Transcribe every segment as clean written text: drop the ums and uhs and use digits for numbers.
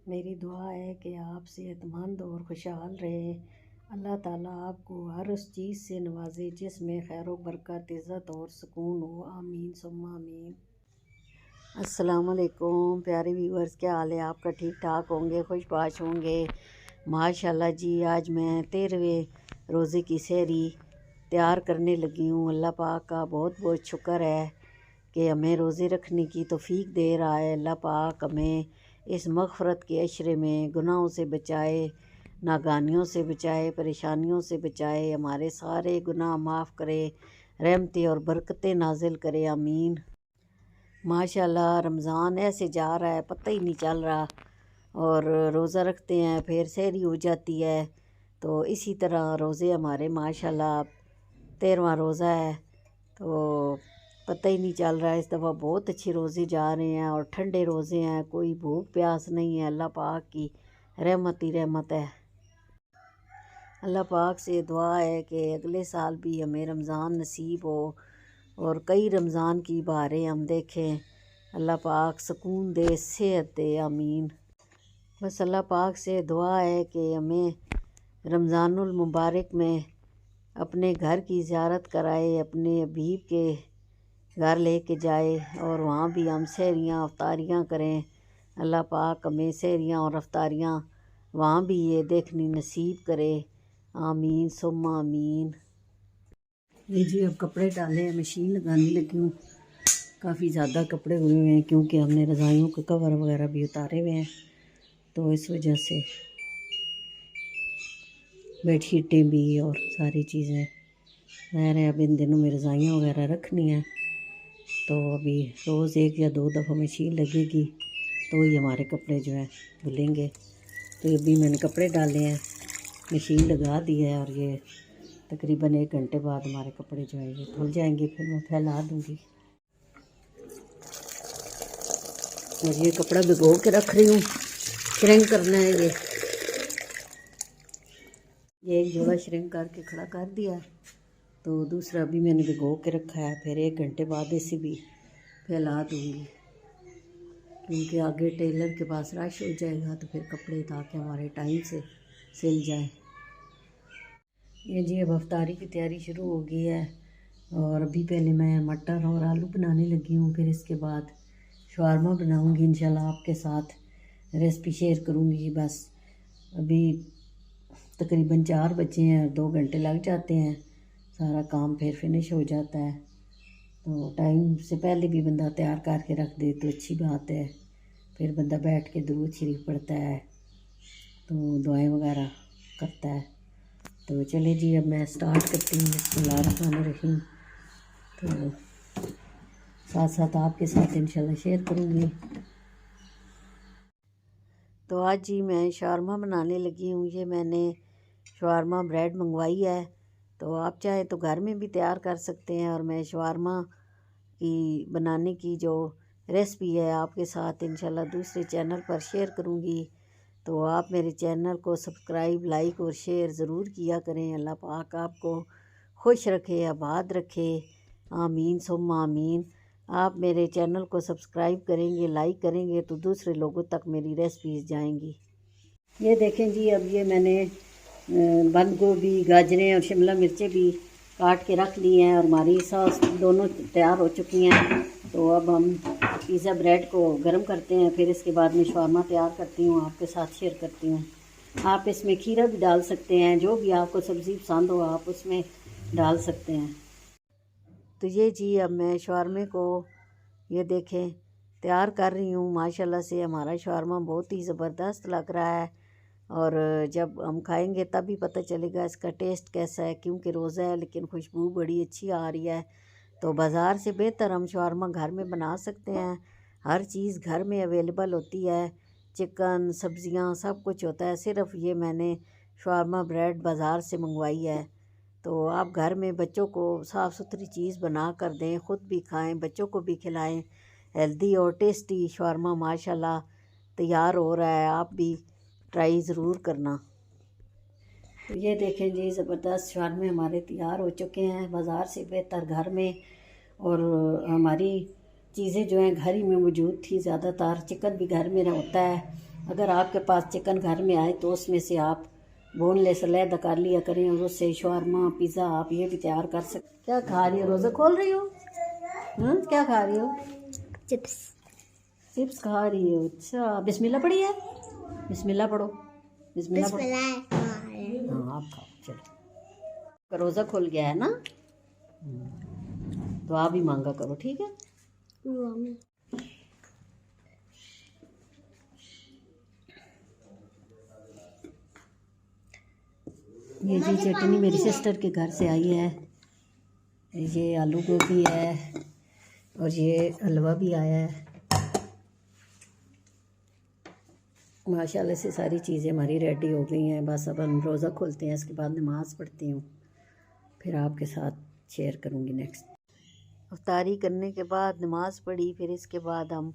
मेरी दुआ है कि आप सेहतमंद और खुशहाल रहें। अल्लाह ताला आपको हर उस चीज़ से नवाजे जिसमें खैर व बरकत, इज़्ज़त और सुकून हो। आमीन सुम्मा आमीन। अस्सलाम वालेकुम प्यारे व्यूअर्स, क्या हाल है आपका? ठीक ठाक होंगे, खुशबाश होंगे माशाल्लाह जी। आज मैं 13वें रोज़े की सहरी तैयार करने लगी हूँ। अल्लाह पाक का बहुत बहुत शुक्र है कि हमें रोज़े रखने की तौफीक दे रहा है। अल्लाह पाक हमें इस मग़फ़रत के अशरे में गुनाहों से बचाए, नागानियों से बचाए, परेशानियों से बचाए, हमारे सारे गुनाह माफ़ करे, रहमतें और बरकतें नाज़िल करे। आमीन। माशाल्लाह रमज़ान ऐसे जा रहा है पता ही नहीं चल रहा। और रोज़ा रखते हैं फिर सहरी हो जाती है। तो इसी तरह रोज़े हमारे माशाल्लाह 13वां रोज़ा है तो पता ही नहीं चल रहा है। इस दफ़ा बहुत अच्छे रोज़े जा रहे हैं और ठंडे रोज़े हैं, कोई भूख प्यास नहीं है। अल्लाह पाक की रहमत ही रहमत है। अल्लाह पाक से दुआ है कि अगले साल भी हमें रमज़ान नसीब हो और कई रमज़ान की बहारें हम देखें। अल्लाह पाक सुकून दे, सेहत दे। आमीन। बस अल्लाह पाक से दुआ है कि हमें रमज़ानुल मुबारक में अपने घर की ज़ियारत कराए, अपने हबीब के घर लेके जाए और वहाँ भी हम सहरियाँ अफ्तारियाँ करें। अल्लाह पाक हमें सहरियाँ और अफ्तारियाँ वहाँ भी ये देखनी नसीब करे। आमीन सुम्मा आमीन। ये जी अब कपड़े डाले हैं, मशीन लगाने लगी हूँ। काफ़ी ज़्यादा कपड़े हुए हुए हैं क्योंकि हमने रज़ाइयों के कवर वगैरह भी उतारे हुए हैं, तो इस वजह से बेडशीटें भी और सारी चीज़ें रह रहे हैं। अब इन दिनों में रज़ाइयाँ वगैरह रखनी है तो अभी रोज़ 1 या 2 दफ़ा मशीन लगेगी तो ही हमारे कपड़े जो हैं धुलेंगे। तो अभी मैंने कपड़े डाले हैं, मशीन लगा दी है और ये तकरीबन 1 घंटे बाद हमारे कपड़े जो हैं ये धुल जाएंगे। फिर मैं फैला दूँगी। और ये कपड़ा भिगो के रख रही हूँ, श्रिंक करना है। ये एक जोड़ा श्रिंक करके खड़ा कर दिया है तो दूसरा भी मैंने भिगो के रखा है। फिर 1 घंटे बाद इसे भी फैला दूँगी क्योंकि आगे टेलर के पास रश हो जाएगा तो फिर कपड़े ताकि हमारे टाइम से सिल जाए। ये जी अब अफ्तारी की तैयारी शुरू हो गई है और अभी पहले मैं मटर और आलू बनाने लगी हूँ। फिर इसके बाद शवारमा बनाऊँगी इंशाल्लाह, आपके साथ रेसिपी शेयर करूँगी। बस अभी तकरीबन 4 बजे हैं और 2 घंटे लग जाते हैं, सारा काम फिर फिनिश हो जाता है। तो टाइम से पहले भी बंदा तैयार करके रख दे तो अच्छी बात है। फिर बंदा बैठ के दुरूद शरीफ पढ़ता है तो दुआएं वगैरह करता है। तो चले जी अब मैं स्टार्ट करती हूँ। बिस्मिल्लाहिर्रहमानिर्रहीम। तो साथ साथ आपके साथ इंशाल्लाह शेयर करूँगी। तो आज जी मैं शवारमा बनाने लगी हूँ। ये मैंने शवारमा ब्रेड मंगवाई है तो आप चाहें तो घर में भी तैयार कर सकते हैं। और मैं शवारमा की बनाने की जो रेसिपी है आपके साथ इंशाल्लाह दूसरे चैनल पर शेयर करूँगी। तो आप मेरे चैनल को सब्सक्राइब, लाइक और शेयर ज़रूर किया करें। अल्लाह पाक आपको खुश रखे, आबाद रखे। आमीन सुम्मा आमीन। आप मेरे चैनल को सब्सक्राइब करेंगे, लाइक करेंगे तो दूसरे लोगों तक मेरी रेसिपीज़ जाएंगी। ये देखें जी अब ये मैंने बंद गोभी, गाजरें और शिमला मिर्चें भी काट के रख ली हैं और हमारी सॉस दोनों तैयार हो चुकी हैं। तो अब हम पिज़्ज़ा ब्रेड को गर्म करते हैं, फिर इसके बाद में शवारमा तैयार करती हूँ, आपके साथ शेयर करती हूँ। आप इसमें खीरा भी डाल सकते हैं, जो भी आपको सब्ज़ी पसंद हो आप उसमें डाल सकते हैं। तो ये जी अब मैं शवारमे को ये देखें तैयार कर रही हूँ। माशाल्लाह से हमारा शवारमा बहुत ही ज़बरदस्त लग रहा है और जब हम खाएंगे तभी पता चलेगा इसका टेस्ट कैसा है, क्योंकि रोज़ा है लेकिन खुशबू बड़ी अच्छी आ रही है। तो बाज़ार से बेहतर हम शवारमा घर में बना सकते हैं। हर चीज़ घर में अवेलेबल होती है, चिकन, सब्ज़ियाँ सब कुछ होता है। सिर्फ़ ये मैंने शवारमा ब्रेड बाज़ार से मंगवाई है। तो आप घर में बच्चों को साफ़ सुथरी चीज़ बना कर दें, ख़ुद भी खाएं, बच्चों को भी खिलाएं। हेल्दी और टेस्टी शवारमा माशाल्लाह तैयार हो रहा है, आप भी ट्राई ज़रूर करना। तो ये देखें जी ज़बरदस्त शवारमे हमारे तैयार हो चुके हैं, बाज़ार से बेहतर घर में। और हमारी चीज़ें जो हैं घर ही में मौजूद थी ज़्यादातर। चिकन भी घर में होता है अगर आपके पास चिकन घर में आए तो उसमें से आप बोनलेस अलहदा कर लिया करें और उससे शवारमा पिज़्ज़ा आप ये भी तैयार कर सकते। क्या खा रही हो? रोज़ा खोल रही हो? क्या खा रही हो? चिप्स। चिप्स खा रही हो? अच्छा, बिस्मिल्लाह पढ़ी है? बिस्मिल्लाह पढ़ो। बिस्मिल्लाह पढ़ो। हाँ आप खाओ। चलो, रोज़ा खुल गया है ना, तो आप भी मांगा करो, ठीक है? ये जी चटनी मेरी सिस्टर के घर से आई है। ये आलू गोभी है और ये हलवा भी आया है। माशाल्लाह से सारी चीज़ें हमारी रेडी हो गई हैं। बस अब हम रोज़ा खोलते हैं, इसके बाद नमाज़ पढ़ती हूँ, फिर आपके साथ शेयर करूँगी नेक्स्ट। अफ्तारी करने के बाद नमाज़ पढ़ी, फिर इसके बाद हम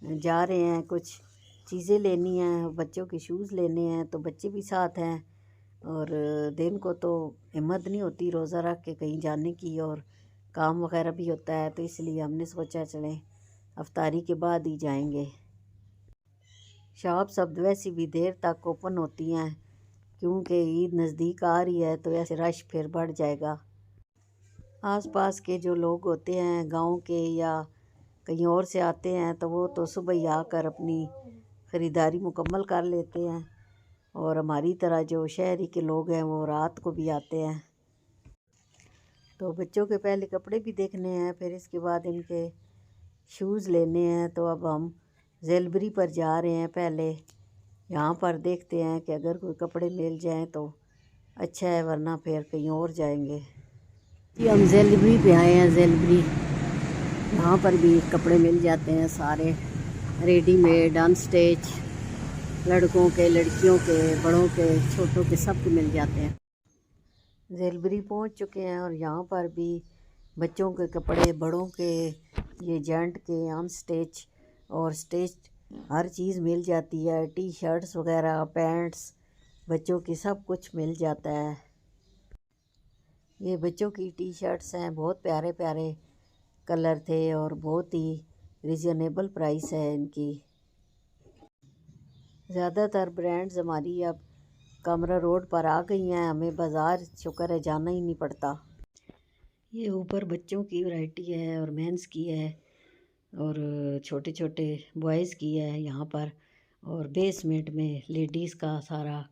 जा रहे हैं, कुछ चीज़ें लेनी हैं, बच्चों के शूज़ लेने हैं, तो बच्चे भी साथ हैं। और दिन को तो हिम्मत नहीं होती रोज़ा रख के कहीं जाने की, और काम वगैरह भी होता है, तो इसलिए हमने सोचा चलें अफ्तारी के बाद ही जाएंगे। शॉप सब वैसे भी देर तक ओपन होती हैं क्योंकि ईद नज़दीक आ रही है, तो ऐसे रश फिर बढ़ जाएगा। आसपास के जो लोग होते हैं गांव के या कहीं और से आते हैं, तो वो तो सुबह ही आकर अपनी ख़रीदारी मुकम्मल कर लेते हैं, और हमारी तरह जो शहरी के लोग हैं वो रात को भी आते हैं। तो बच्चों के पहले कपड़े भी देखने हैं, फिर इसके बाद इनके शूज़ लेने हैं। तो अब हम ज़ेलबरी पर जा रहे हैं, पहले यहाँ पर देखते हैं कि अगर कोई कपड़े मिल जाएं तो अच्छा है, वरना फिर कहीं और जाएंगे। जी हम ज़ेलबरी पे आए हैं। ज़ेलबरी, यहाँ पर भी कपड़े मिल जाते हैं सारे रेडीमेड, अनस्टिच, लड़कों के, लड़कियों के, बड़ों के, छोटों के, सब के मिल जाते हैं। ज़ेलबरी पहुँच चुके हैं और यहाँ पर भी बच्चों के कपड़े, बड़ों के, ये जेंट के, अनस्टिच और स्टिच हर चीज़ मिल जाती है। टी शर्ट्स वगैरह, पैंट्स, बच्चों की सब कुछ मिल जाता है। ये बच्चों की टी शर्ट्स हैं, बहुत प्यारे प्यारे कलर थे और बहुत ही रिजनेबल प्राइस है इनकी। ज़्यादातर ब्रांड्स हमारी अब कमरा रोड पर आ गई हैं, हमें बाज़ार शुक्र है जाना ही नहीं पड़ता। ये ऊपर बच्चों की वैरायटी है और मेंस की है और छोटे छोटे बॉयज़ की है यहाँ पर, और बेसमेंट में लेडीज़ का सारा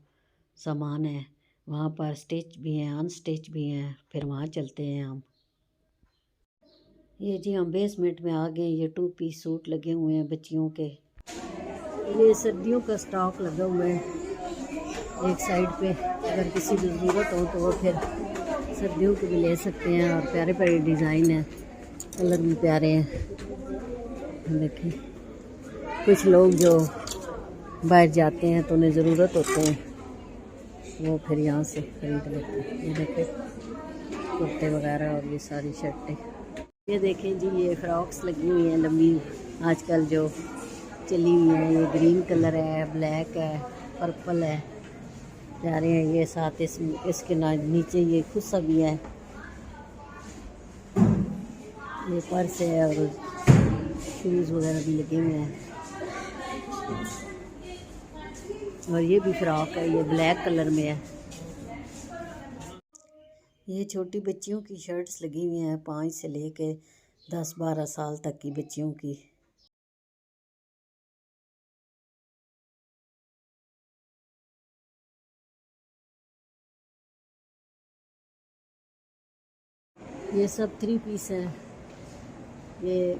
सामान है। वहाँ पर स्टिच भी हैं, अनस्टिच भी हैं, फिर वहाँ चलते हैं हम। ये जी हम बेसमेंट में आ गए। ये 2 पीस सूट लगे हुए हैं बच्चियों के। ये सर्दियों का स्टॉक लगा हुआ है एक साइड पे, अगर किसी की ज़रूरत हो तो वो फिर सर्दियों के भी ले सकते हैं। और प्यारे प्यारे डिज़ाइन हैं, कलर भी प्यारे हैं। देखें, कुछ लोग जो बाहर जाते हैं तो उन्हें ज़रूरत होते हैं, वो फिर यहाँ से खरीद लेते हैं। ये देखें कुर्ते वगैरह और ये सारी शर्टें। ये देखें जी, ये फ्रॉक्स लगी हुई हैं लंबी, आजकल जो चली हुई है। ये ग्रीन कलर है, ब्लैक है, पर्पल है, प्यारे हैं ये। साथ इसके नीचे ये खुस्सा भी है, ये पर्स है और शूज़ वगैरह भी लगे हुए हैं। और ये भी फ्रॉक है, ये ब्लैक कलर में है। ये छोटी बच्चियों की शर्ट्स लगी हुई हैं, 5 से लेके 10-12 साल तक की बच्चियों की। ये सब 3 पीस हैं, ये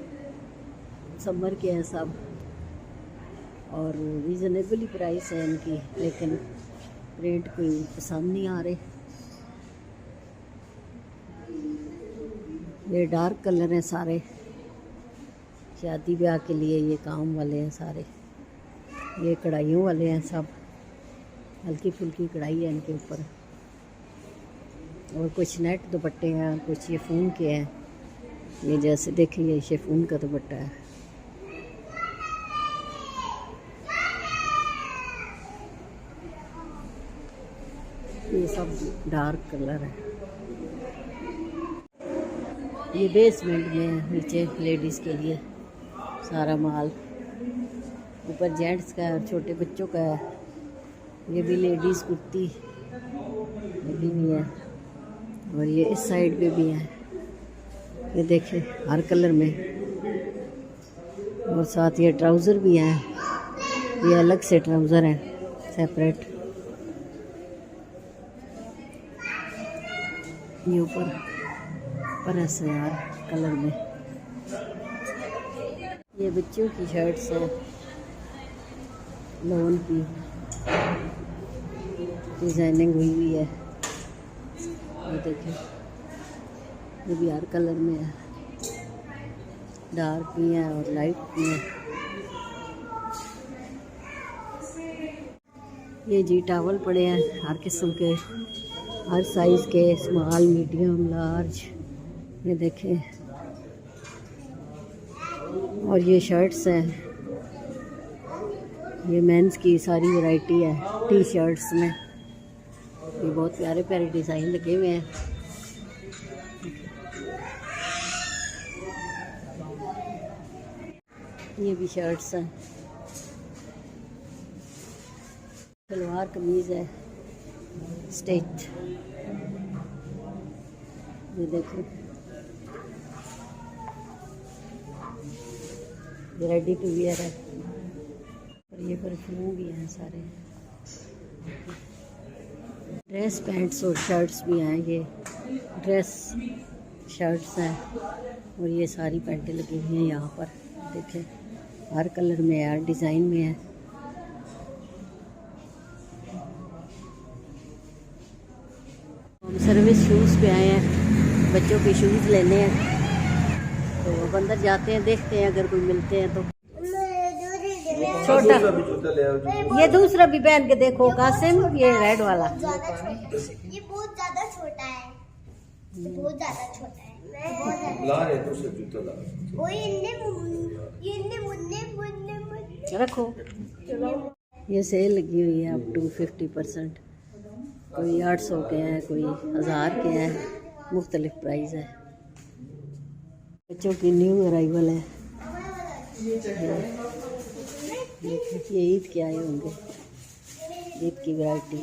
समर के हैं सब, और रीज़नेबल ही प्राइस है इनकी, लेकिन रेट कोई पसंद नहीं आ रहे। ये डार्क कलर हैं सारे, शादी ब्याह के लिए ये काम वाले हैं सारे। ये कढ़ाइयों वाले हैं सब, हल्की फुल्की कढ़ाई है इनके ऊपर। और कुछ नेट दुपट्टे हैं, कुछ शिफॉन के हैं। ये जैसे देखिए, ये शिफॉन का दुपट्टा है। ये सब डार्क कलर है। ये बेसमेंट में नीचे लेडीज़ के लिए सारा माल, ऊपर जेंट्स का है और छोटे बच्चों का है। ये भी लेडीज़ कुर्ती लगी हुई है और ये इस साइड पे भी है। ये देखें हर कलर में, और साथ ये ट्राउज़र भी हैं। ये अलग से ट्राउज़र हैं सेपरेट। ये ऊपर ऐसे यार कलर में। ये बच्चों की शर्ट्स है लोन की, डिजाइनिंग हुई हुई है। ये देखें ये भी हर कलर में है, डार्क भी है और लाइट भी है। ये जी टावल पड़े हैं हर किस्म के, हर साइज़ के, स्मॉल मीडियम लार्ज। ये देखें, और ये शर्ट्स हैं, ये मेंस की सारी वैरायटी है टी शर्ट्स में। ये बहुत प्यारे प्यारे डिज़ाइन लगे हुए हैं। ये भी शर्ट्स हैं, सलवार कमीज़ है स्टिच। ये देखो ये रेडी टू वियर है, और ये परफ्यूम भी हैं सारे। ड्रेस पैंट्स और शर्ट्स भी हैं, ये ड्रेस शर्ट्स हैं और ये सारी पैंटें लगी हुई हैं यहाँ पर। देखें हर कलर में है, हर डिज़ाइन में है। हम सर्विस शूज़ पे आए हैं, बच्चों के शूज़ लेने हैं, तो अब अंदर जाते हैं, देखते हैं अगर कोई मिलते हैं तो। छोटा ये दूसरा भी पहन के देखो कासिम, ये रेड वाला। ये बहुत ज्यादा छोटा है, बहुत ज्यादा छोटा है। ला रहे तो से जूता ला। वो इन्ने मुन्ने रखो। ये सेल लगी हुई है अप टू 50%। कोई 800 के हैं, कोई 1000 के हैं, मुख्तलिफ प्राइस है। बच्चों की न्यू अराइवल है। ये ईद के आए होंगे, ईद की वैरायटी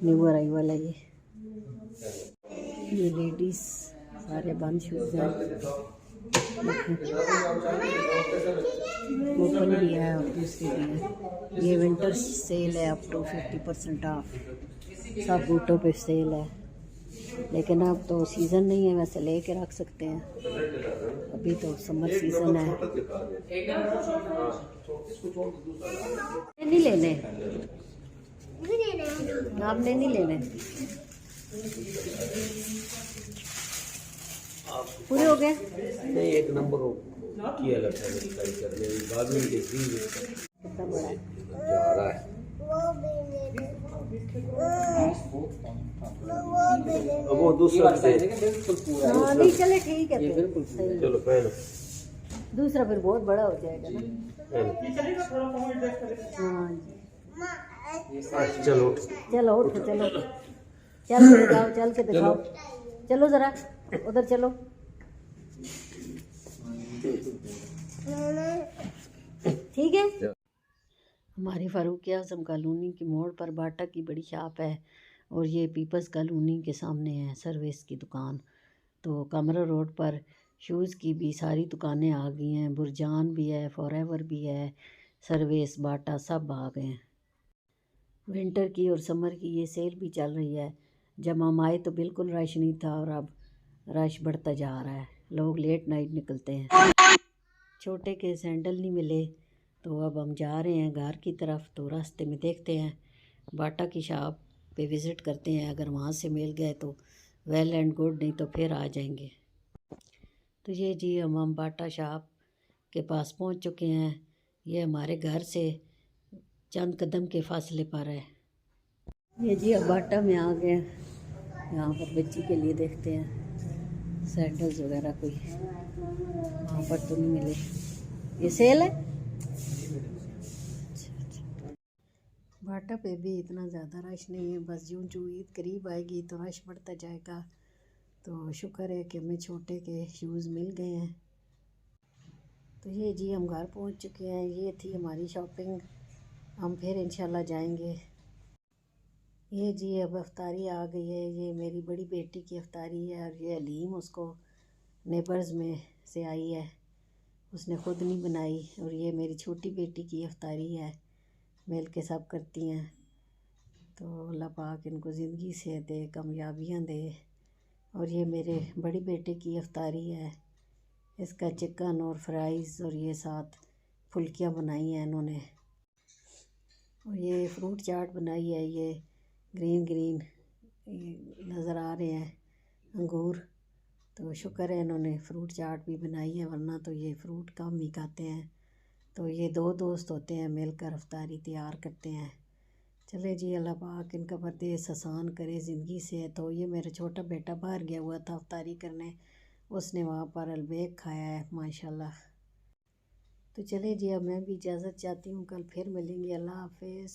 न्यू अराइवल है। ये लेडीज़ सारे बंद शूज़ हैं, ओपन भी है और दूसरी भी है। ये विंटर सेल है अप टू 50% ऑफ, सब बूटों पे सेल है, लेकिन अब तो सीज़न नहीं है, वैसे लेके रख सकते हैं, अभी तो समर सीज़न है। नहीं लेने, आपने नहीं लेने, पूरे हो गए? नहीं, एक नंबर हो किया लगता है ट्राई करने में, बाद में देखी कितना बड़ा है? जा रहा है। अब वो दूसरा हाँ नहीं चले ठीक है, फिर चलो पहनो। दूसरा फिर बहुत बड़ा हो जाएगा ना। हाँ जी चलो उठ। चलो उठो, चलो चल के दिखाओ, चल के दिखाओ, चलो ज़रा उधर चलो। ठीक है। हमारी फारूक आज़म कॉलोनी की मोड़ पर बाटा की बड़ी शॉप है, और ये पीपल्स कॉलोनी के सामने है सर्विस की दुकान। तो कमरा रोड पर शूज़ की भी सारी दुकानें आ गई हैं, बुरजान भी है, फॉरएवर भी है, सर्विस बाटा सब आ गए हैं। विंटर की और समर की ये सेल भी चल रही है। जब हम आए तो बिल्कुल रश नहीं था, और अब रश बढ़ता जा रहा है, लोग लेट नाइट निकलते हैं। छोटे के सैंडल नहीं मिले, तो अब हम जा रहे हैं घर की तरफ, तो रास्ते में देखते हैं बाटा की शॉप पे विज़िट करते हैं, अगर वहाँ से मिल गए तो वेल एंड गुड, नहीं तो फिर आ जाएंगे। तो ये जी हम बाटा शॉप के पास पहुँच चुके हैं। ये हमारे घर से चंद कदम के फासले पर है। ये जी अब बाटा में आ गए, यहाँ पर बच्ची के लिए देखते हैं सैंडल्स वगैरह, कोई वहाँ पर तो नहीं मिले। ये सेल है। बाटा पे भी इतना ज़्यादा रश नहीं है, बस जून जूँ ईद करीब आएगी तो रश बढ़ता जाएगा। तो शुक्र है कि हमें छोटे के शूज़ मिल गए हैं। तो ये जी हम घर पहुंच चुके हैं। ये थी हमारी शॉपिंग। हम फिर इंशाल्लाह जाएंगे। ये जी अब अफ्तारी आ गई है। ये मेरी बड़ी बेटी की अफ्तारी है और ये अलीम उसको नेबर्स में से आई है, उसने ख़ुद नहीं बनाई। और ये मेरी छोटी बेटी की अफ्तारी है, मिल के सब करती हैं। तो अल्लाह पाक इनको ज़िंदगी से दे, कामयाबियाँ दे। और ये मेरे बड़ी बेटे की अफ्तारी है, इसका चिकन और फ्राइज़ और ये साथ फुल्कियाँ बनाई हैं इन्होंने। और ये फ्रूट चाट बनाई है, ये ग्रीन ग्रीन नज़र आ रहे हैं अंगूर। तो शुक्र है इन्होंने फ्रूट चाट भी बनाई है, वरना तो ये फ्रूट कम ही खाते हैं। तो ये दो दोस्त होते हैं, मिलकर अफ्तारी तैयार करते हैं। चले जी, अल्लाह पाक इनका परदेस आसान करे ज़िंदगी से। तो ये मेरा छोटा बेटा बाहर गया हुआ था अफ्तारी करने, उसने वहाँ पर अलबेक खाया है माशाल्लाह। तो चले जी, अब मैं भी इजाज़त चाहती हूँ, कल फिर मिलेंगे। अल्लाह हाफ़िज़।